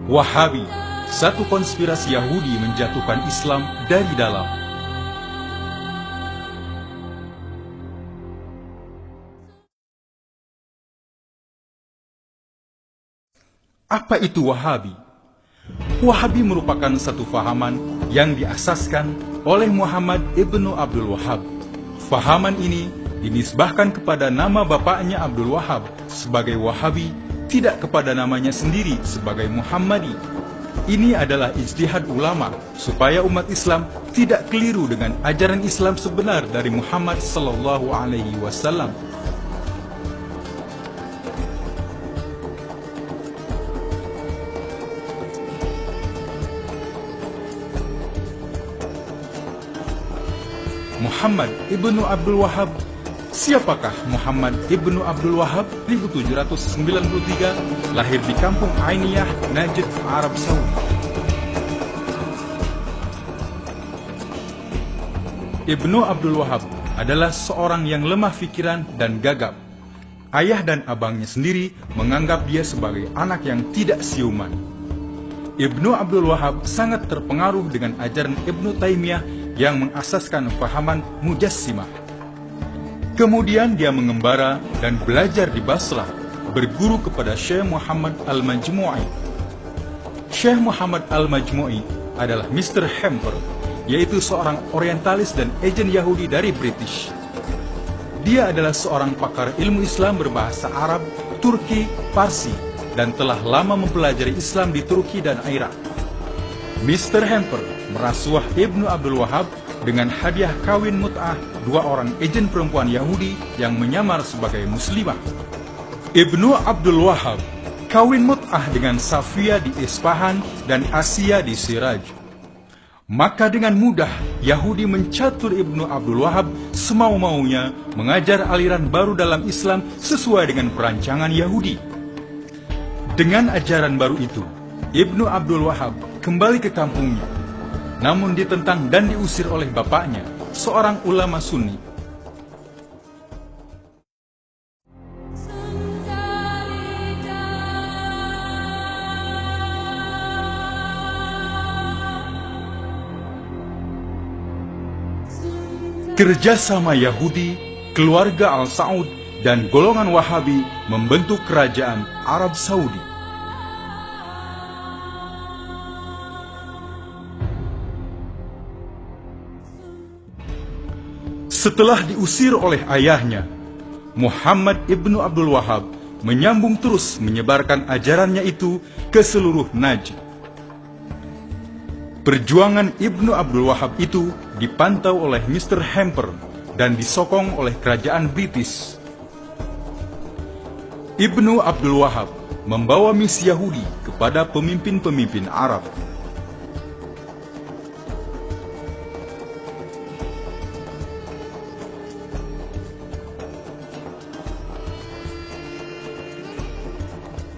Wahabi, satu konspirasi Yahudi menjatuhkan Islam dari dalam. Apa itu Wahabi? Wahabi merupakan satu fahaman yang diasaskan oleh Muhammad ibnu Abdul Wahhab. Fahaman ini dinisbahkan kepada nama bapaknya Abdul Wahhab sebagai Wahabi, tidak kepada namanya sendiri sebagai Muhammadi. Ini adalah ijtihad ulama supaya umat Islam tidak keliru dengan ajaran Islam sebenar dari Muhammad sallallahu alaihi wasallam. Muhammad ibnu Abdul Wahhab. Siapakah Muhammad ibnu Abdul Wahhab? 1793, lahir di kampung Ainiyah, Najd, Arab Saudi. Ibnu Abdul Wahhab adalah seorang yang lemah pikiran dan gagap. Ayah dan abangnya sendiri menganggap dia sebagai anak yang tidak siuman. Ibnu Abdul Wahhab sangat terpengaruh dengan ajaran Ibnu Taimiyah yang mengasaskan pahaman Mujassimah. Kemudian dia mengembara dan belajar di Basrah, berguru kepada Syekh Muhammad Al-Majmu'i. Syekh Muhammad Al-Majmu'i adalah Mr. Hamper, yaitu seorang orientalis dan agen Yahudi dari British. Dia adalah seorang pakar ilmu Islam berbahasa Arab, Turki, Parsi, dan telah lama mempelajari Islam di Turki dan Irak. Mr. Hamper merasuah Ibnu Abdul Wahhab dengan hadiah kawin mut'ah dua orang agen perempuan Yahudi yang menyamar sebagai muslimah. Ibnu Abdul Wahhab kawin mut'ah dengan Safia di Isfahan dan Asia di Siraj. Maka dengan mudah Yahudi mencatur Ibnu Abdul Wahhab semau-maunya mengajar aliran baru dalam Islam sesuai dengan perancangan Yahudi. Dengan ajaran baru itu, Ibnu Abdul Wahhab kembali ke kampungnya, namun ditentang dan diusir oleh bapaknya, seorang ulama Sunni. Kerjasama Yahudi, keluarga Al-Saud, dan golongan Wahabi membentuk kerajaan Arab Saudi. Setelah diusir oleh ayahnya, Muhammad ibnu Abdul Wahhab menyambung terus menyebarkan ajarannya itu ke seluruh Najd. Perjuangan Ibnu Abdul Wahhab itu dipantau oleh Mr. Hamper dan disokong oleh kerajaan British. Ibnu Abdul Wahhab membawa misi Yahudi kepada pemimpin-pemimpin Arab.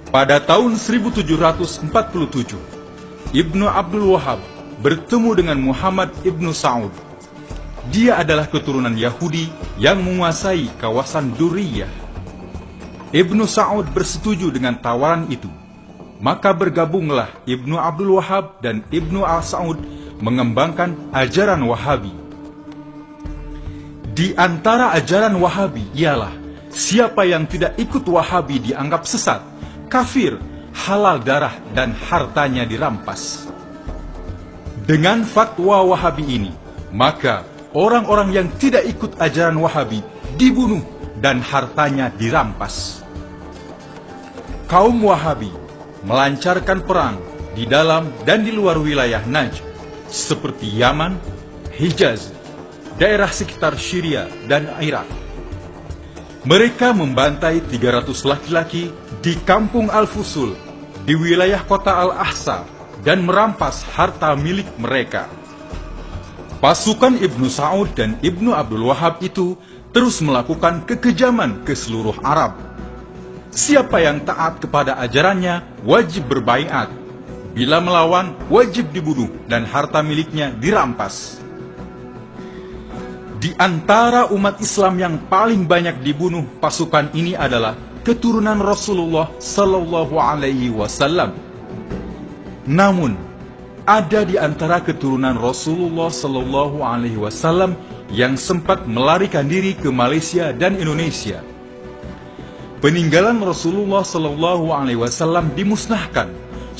Pada tahun 1747, Ibnu Abdul Wahhab bertemu dengan Muhammad ibnu Saud. Dia adalah keturunan Yahudi yang menguasai kawasan Duriyah. Ibnu Saud bersetuju dengan tawaran itu. Maka bergabunglah Ibnu Abdul Wahhab dan Ibnu Al-Saud mengembangkan ajaran Wahabi. Di antara ajaran Wahabi ialah siapa yang tidak ikut Wahabi dianggap sesat, kafir, halal darah, dan hartanya dirampas. Dengan fatwa Wahabi ini, maka orang-orang yang tidak ikut ajaran Wahabi dibunuh dan hartanya dirampas. Kaum Wahabi melancarkan perang di dalam dan di luar wilayah Najd, seperti Yaman, Hijaz, daerah sekitar Syria, dan Irak. Mereka membantai 300 laki-laki di kampung Al-Fusul, di wilayah kota Al-Ahsa, dan merampas harta milik mereka. Pasukan Ibnu Saud dan Ibnu Abdul Wahhab itu terus melakukan kekejaman ke seluruh Arab. Siapa yang taat kepada ajarannya wajib berbaiat. Bila melawan, wajib dibunuh dan harta miliknya dirampas. Di antara umat Islam yang paling banyak dibunuh pasukan ini adalah keturunan Rasulullah Sallallahu Alaihi Wasallam. Namun, ada di antara keturunan Rasulullah Shallallahu Alaihi Wasallam yang sempat melarikan diri ke Malaysia dan Indonesia. Peninggalan Rasulullah Shallallahu Alaihi Wasallam dimusnahkan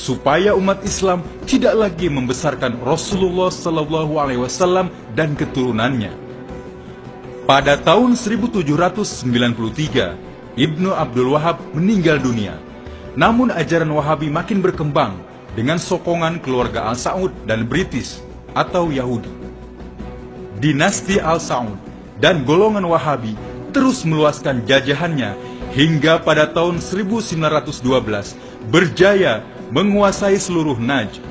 supaya umat Islam tidak lagi membesarkan Rasulullah Shallallahu Alaihi Wasallam dan keturunannya. Pada tahun 1793, Ibnu Abdul Wahab meninggal dunia. Namun ajaran Wahabi makin berkembang dengan sokongan keluarga Al-Saud dan British atau Yahudi. Dinasti Al-Saud dan golongan Wahabi terus meluaskan jajahannya hingga pada tahun 1912 berjaya menguasai seluruh Najd.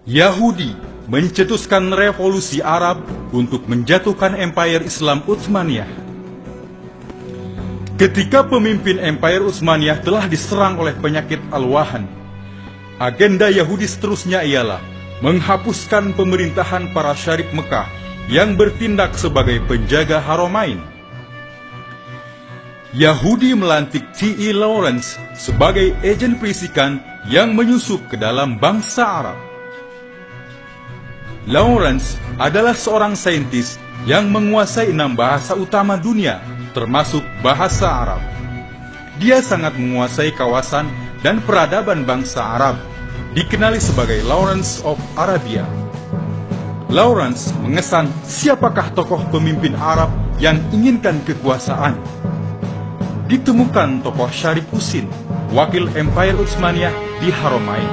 Yahudi mencetuskan revolusi Arab untuk menjatuhkan Empire Islam Utsmaniyah. Ketika pemimpin Empire Utsmaniyah telah diserang oleh penyakit Al-Wahan, agenda Yahudi seterusnya ialah menghapuskan pemerintahan para syarif Mekah yang bertindak sebagai penjaga Haramain. Yahudi melantik T.E. Lawrence sebagai agen perisikan yang menyusup ke dalam bangsa Arab. Lawrence adalah seorang saintis yang menguasai 6 bahasa utama dunia, termasuk bahasa Arab. Dia sangat menguasai kawasan dan peradaban bangsa Arab, dikenali sebagai Lawrence of Arabia. Lawrence mengesan siapakah tokoh pemimpin Arab yang inginkan kekuasaan. Ditemukan tokoh Syarif Husin, wakil Empire Utsmaniyah di Haramain.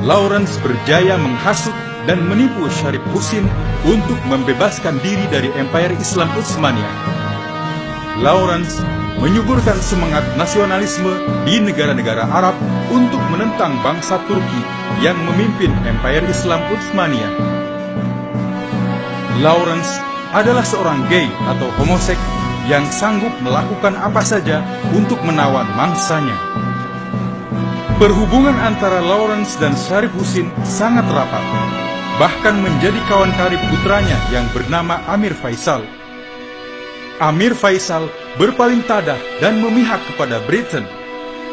Lawrence berjaya menghasut dan menipu Syarif Husin untuk membebaskan diri dari Empire Islam Utsmaniyah. Lawrence menyuburkan semangat nasionalisme di negara-negara Arab untuk menentang bangsa Turki yang memimpin Empire Islam Utsmaniyah. Lawrence adalah seorang gay atau homoseks yang sanggup melakukan apa saja untuk menawan mangsanya. Perhubungan antara Lawrence dan Syarif Husin sangat rapat, bahkan menjadi kawan karib putranya yang bernama Amir Faisal. Amir Faisal berpaling tadah dan memihak kepada Britain.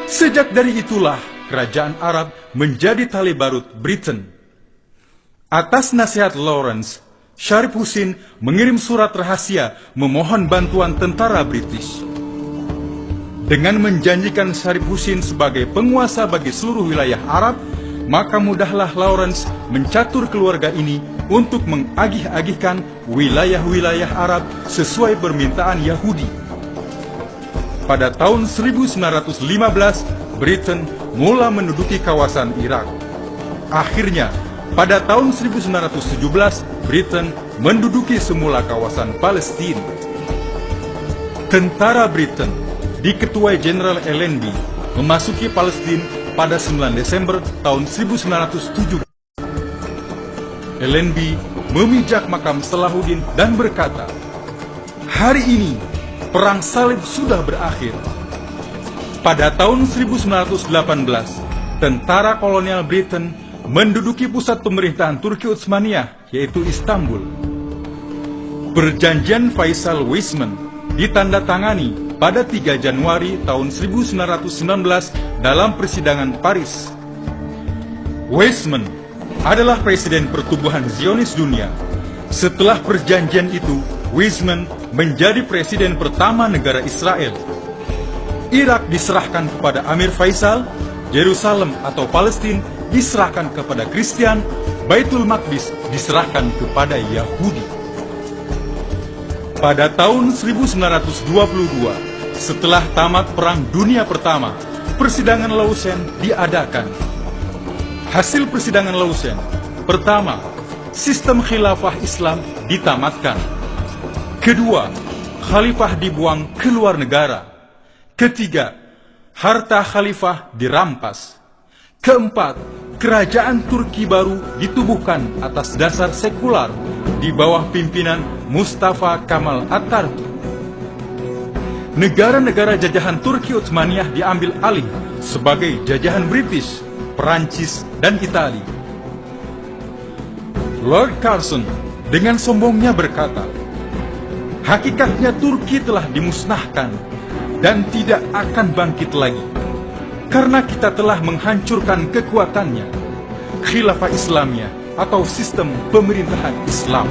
Sejak dari itulah kerajaan Arab menjadi tali barut Britain. Atas nasihat Lawrence, Syarif Husin mengirim surat rahasia memohon bantuan tentara British. Dengan menjanjikan Syarif Husin sebagai penguasa bagi seluruh wilayah Arab, maka mudahlah Lawrence mencatur keluarga ini untuk mengagih-agihkan wilayah-wilayah Arab sesuai permintaan Yahudi. Pada tahun 1915, Britain mulai menduduki kawasan Irak. Akhirnya, pada tahun 1917, Britain menduduki semula kawasan Palestina. Tentara Britain diketuai Jenderal Allenby memasuki Palestina pada 9 Desember tahun 1917. Allenby memijak makam Salahuddin dan berkata, "Hari ini, perang salib sudah berakhir." Pada tahun 1918, tentara kolonial Britain menduduki pusat pemerintahan Turki Utsmaniyah, yaitu Istanbul. Perjanjian Faisal-Weizmann ditandatangani pada 3 Januari tahun 1919 dalam persidangan Paris. Weizmann adalah presiden pertubuhan Zionis dunia. Setelah perjanjian itu, Weizmann menjadi presiden pertama negara Israel. Irak diserahkan kepada Amir Faisal, Yerusalem atau Palestina diserahkan kepada Kristen, Baitul Maqdis diserahkan kepada Yahudi. Pada tahun 1922, setelah tamat Perang Dunia Pertama, persidangan Lausanne diadakan. Hasil persidangan Lausanne: pertama, sistem khilafah Islam ditamatkan. Kedua, khalifah dibuang ke luar negara. Ketiga, harta khalifah dirampas. Keempat, kerajaan Turki baru ditubuhkan atas dasar sekular di bawah pimpinan Mustafa Kemal Atatürk. Negara-negara jajahan Turki Utsmaniyah diambil alih sebagai jajahan British, Perancis, dan Italia. Lord Curzon dengan sombongnya berkata, Hakikatnya Turki telah dimusnahkan dan tidak akan bangkit lagi, karena kita telah menghancurkan kekuatannya, Khilafah Islamiyah atau sistem pemerintahan Islam.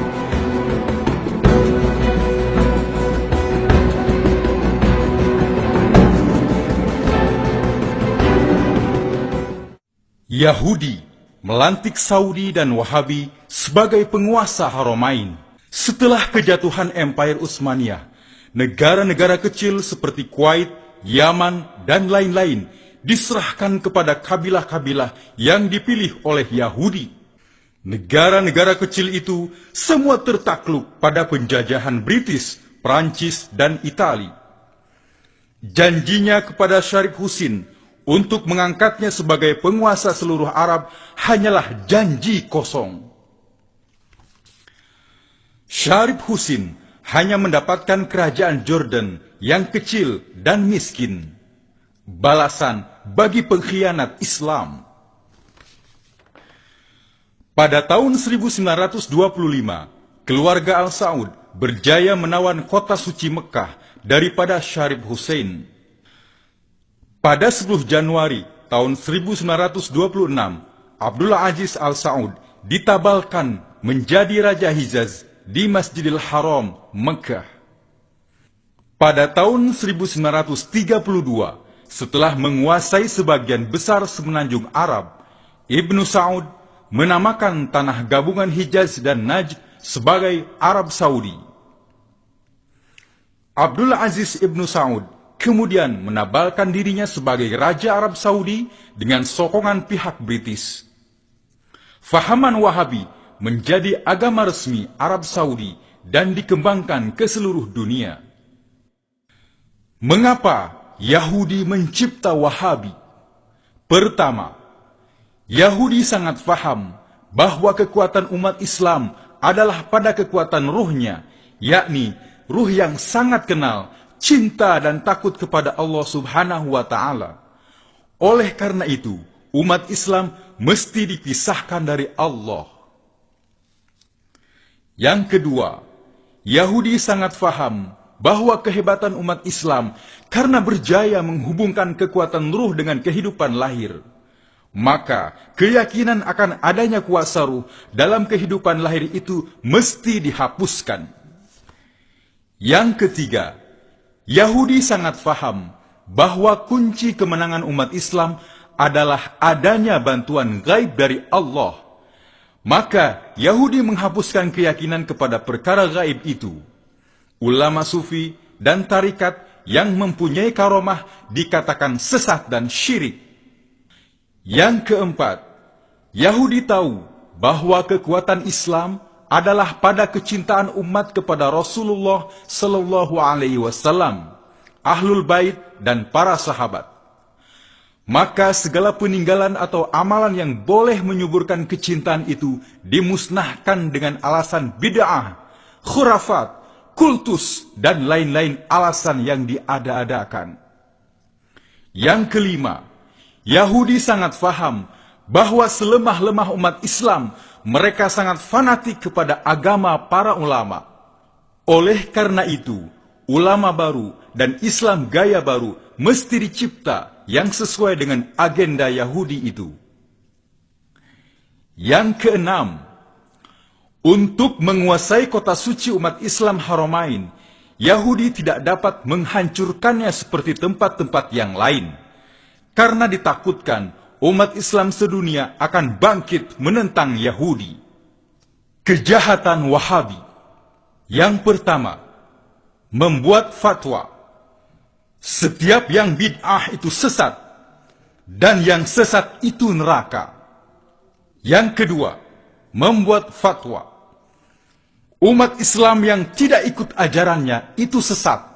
Yahudi melantik Saudi dan Wahabi sebagai penguasa Haramain. Setelah kejatuhan Empire Utsmaniyah, negara-negara kecil seperti Kuwait, Yaman, dan lain-lain diserahkan kepada kabilah-kabilah yang dipilih oleh Yahudi. Negara-negara kecil itu semua tertakluk pada penjajahan British, Prancis, dan Itali. Janjinya kepada Syarif Husin untuk mengangkatnya sebagai penguasa seluruh Arab hanyalah janji kosong. Syarif Husin hanya mendapatkan kerajaan Jordan yang kecil dan miskin. Balasan bagi pengkhianat Islam. Pada tahun 1925, keluarga Al Saud berjaya menawan kota suci Mekah daripada Syarif Husin. Pada 10 Januari tahun 1926, Abdullah Aziz Al Saud ditabalkan menjadi Raja Hijaz di Masjidil Haram, Mekah. Pada tahun 1932, setelah menguasai sebagian besar semenanjung Arab, Ibnu Saud menamakan tanah gabungan Hijaz dan Najd sebagai Arab Saudi. Abdullah Aziz Ibnu Saud kemudian menabalkan dirinya sebagai Raja Arab Saudi dengan sokongan pihak British. Fahaman Wahabi menjadi agama resmi Arab Saudi dan dikembangkan ke seluruh dunia. Mengapa Yahudi mencipta Wahabi? Pertama, Yahudi sangat faham bahwa kekuatan umat Islam adalah pada kekuatan ruhnya, yakni ruh yang sangat kenal, cinta dan takut kepada Allah Subhanahu wa Ta'ala. Oleh karena itu, umat Islam mesti dipisahkan dari Allah. Yang kedua, Yahudi sangat faham bahwa kehebatan umat Islam karena berjaya menghubungkan kekuatan ruh dengan kehidupan lahir. Maka keyakinan akan adanya kuasa ruh dalam kehidupan lahir itu mesti dihapuskan. Yang ketiga, Yahudi sangat faham bahwa kunci kemenangan umat Islam adalah adanya bantuan gaib dari Allah. Maka Yahudi menghapuskan keyakinan kepada perkara gaib itu. Ulama sufi dan tarikat yang mempunyai karomah dikatakan sesat dan syirik. Yang keempat, Yahudi tahu bahwa kekuatan Islam adalah pada kecintaan umat kepada Rasulullah Sallallahu Alaihi Wasallam, Ahlul Bait dan para sahabat. Maka segala peninggalan atau amalan yang boleh menyuburkan kecintaan itu dimusnahkan dengan alasan bid'ah, khurafat, kultus, dan lain-lain alasan yang diada-adakan. Yang kelima, Yahudi sangat faham bahwa selemah-lemah umat Islam, mereka sangat fanatik kepada agama para ulama. Oleh karena itu, ulama baru dan Islam gaya baru mesti dicipta yang sesuai dengan agenda Yahudi itu. Yang keenam, untuk menguasai kota suci umat Islam Haramain, Yahudi tidak dapat menghancurkannya seperti tempat-tempat yang lain, karena ditakutkan umat Islam sedunia akan bangkit menentang Yahudi. Kejahatan Wahabi. Yang pertama, membuat fatwa. Setiap yang bid'ah itu sesat, dan yang sesat itu neraka. Yang kedua, membuat fatwa. Umat Islam yang tidak ikut ajarannya itu sesat,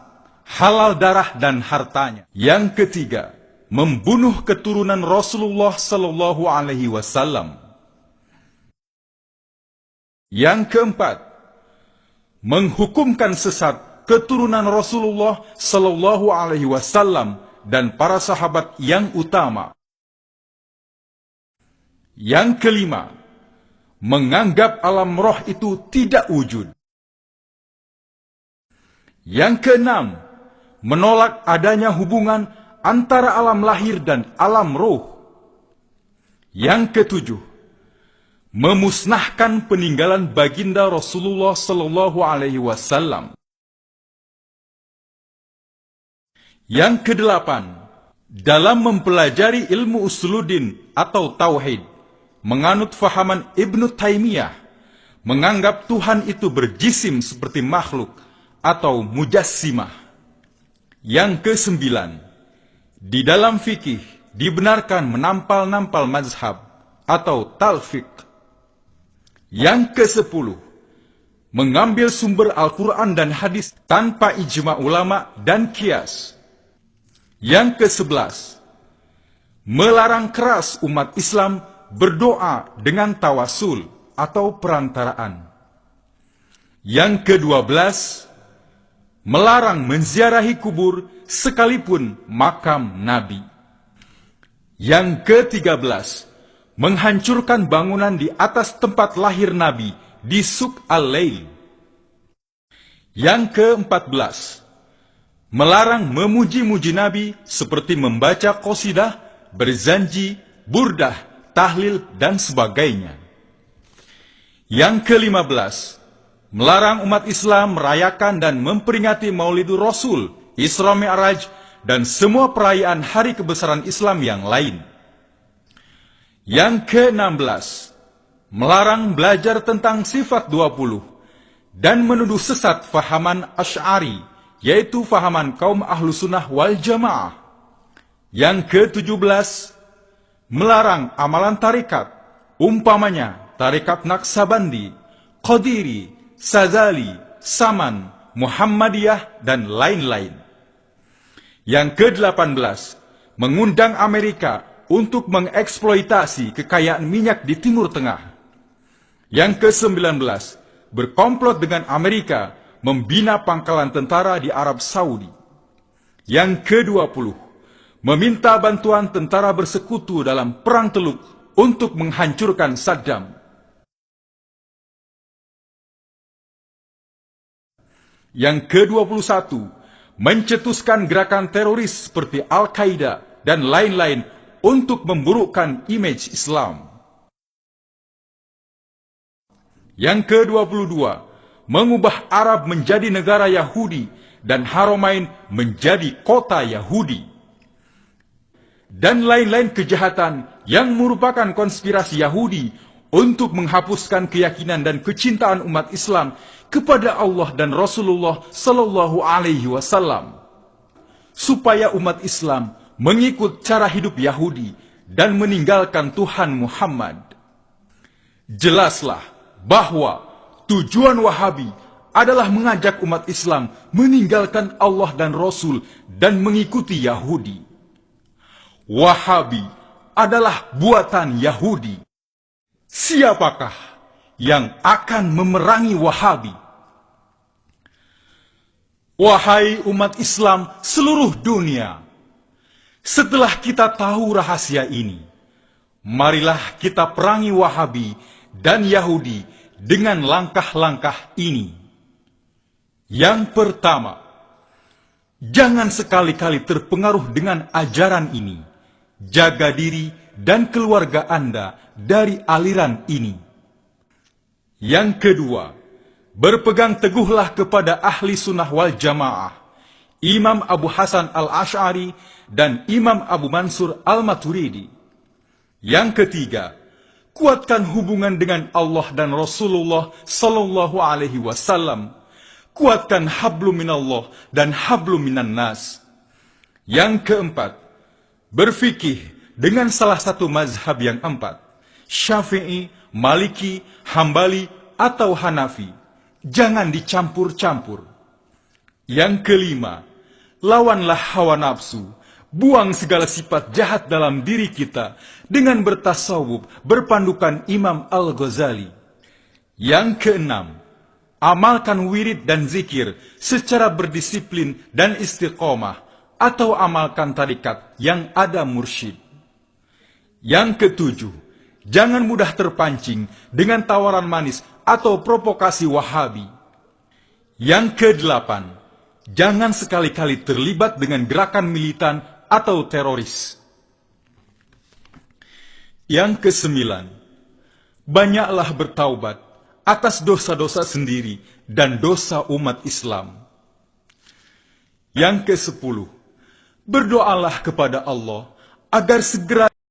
halal darah dan hartanya. Yang ketiga, membunuh keturunan Rasulullah Sallallahu Alaihi Wasallam. Yang keempat, menghukumkan sesat keturunan Rasulullah Sallallahu Alaihi Wasallam dan para sahabat yang utama. Yang kelima, menganggap alam roh itu tidak wujud. Yang keenam, menolak adanya hubungan antara alam lahir dan alam roh. Yang ketujuh, memusnahkan peninggalan baginda Rasulullah Sallallahu Alaihi Wasallam. Yang kedelapan, dalam mempelajari ilmu usuluddin atau tauhid, menganut fahaman Ibnu Taimiyah, menganggap Tuhan itu berjisim seperti makhluk atau mujassimah. Yang kesembilan, di dalam fikih dibenarkan menampal-nampal mazhab atau talfiq. Yang ke-10, mengambil sumber Al-Quran dan hadis tanpa ijma ulama dan kias. Yang ke-11, melarang keras umat Islam berdoa dengan tawasul atau perantaraan. Yang ke-12, melarang menziarahi kubur sekalipun makam Nabi. Yang ke-13, menghancurkan bangunan di atas tempat lahir Nabi di Suq Al-Lail. Yang ke-14, melarang memuji-muji Nabi seperti membaca qasidah, berzanji, burdah, tahlil, dan sebagainya. Yang ke-15, melarang umat Islam merayakan dan memperingati Maulidur Rasul, Isra Mi'raj, dan semua perayaan hari kebesaran Islam yang lain. Yang ke-16, melarang belajar tentang sifat 20 dan menuduh sesat fahaman Asy'ari, yaitu fahaman kaum ahlu sunnah wal jamaah. Yang ke-17, melarang amalan tarikat, umpamanya tarikat Naqsabandi, Qadiri, Sazali, Saman, Muhammadiyah, dan lain-lain. Yang ke-18, mengundang Amerika untuk mengeksploitasi kekayaan minyak di Timur Tengah. Yang ke-19, berkomplot dengan Amerika membina pangkalan tentara di Arab Saudi. Yang ke-20, meminta bantuan tentara bersekutu dalam Perang Teluk untuk menghancurkan Saddam. Yang ke-21, mencetuskan gerakan teroris seperti Al-Qaeda dan lain-lain untuk memburukkan image Islam. Yang ke-22, mengubah Arab menjadi negara Yahudi dan Haramain menjadi kota Yahudi. Dan lain-lain kejahatan yang merupakan konspirasi Yahudi untuk menghapuskan keyakinan dan kecintaan umat Islam kepada Allah dan Rasulullah Sallallahu Alaihi Wasallam, supaya umat Islam mengikut cara hidup Yahudi dan meninggalkan Tuhan Muhammad. Jelaslah bahwa tujuan Wahabi adalah mengajak umat Islam meninggalkan Allah dan Rasul dan mengikuti Yahudi. Wahabi adalah buatan Yahudi. Siapakah yang akan memerangi Wahabi? Wahai umat Islam seluruh dunia, setelah kita tahu rahasia ini, marilah kita perangi Wahabi dan Yahudi dengan langkah-langkah ini. Yang pertama, jangan sekali-kali terpengaruh dengan ajaran ini. Jaga diri dan keluarga Anda dari aliran ini. Yang kedua, berpegang teguhlah kepada ahli sunnah wal jamaah, Imam Abu Hasan al-Asy'ari dan Imam Abu Mansur al-Maturidi. Yang ketiga, kuatkan hubungan dengan Allah dan Rasulullah Sallallahu Alaihi Wasallam. Kuatkan hablum minallah dan hablum minan nas. Yang keempat, berfikih dengan salah satu mazhab yang empat, Syafi'i, Maliki, Hambali, atau Hanafi. Jangan dicampur-campur. Yang kelima, lawanlah hawa nafsu. Buang segala sifat jahat dalam diri kita dengan bertasawuf, berpandukan Imam Al-Ghazali. Yang keenam, amalkan wirid dan zikir secara berdisiplin dan istiqomah, atau amalkan tarikat yang ada mursyid. Yang ketujuh, jangan mudah terpancing dengan tawaran manis atau provokasi Wahabi. Yang kedelapan, jangan sekali-kali terlibat dengan gerakan militan atau teroris. Yang kesembilan, banyaklah bertaubat atas dosa-dosa sendiri dan dosa umat Islam. Yang kesepuluh, berdoalah kepada Allah agar segera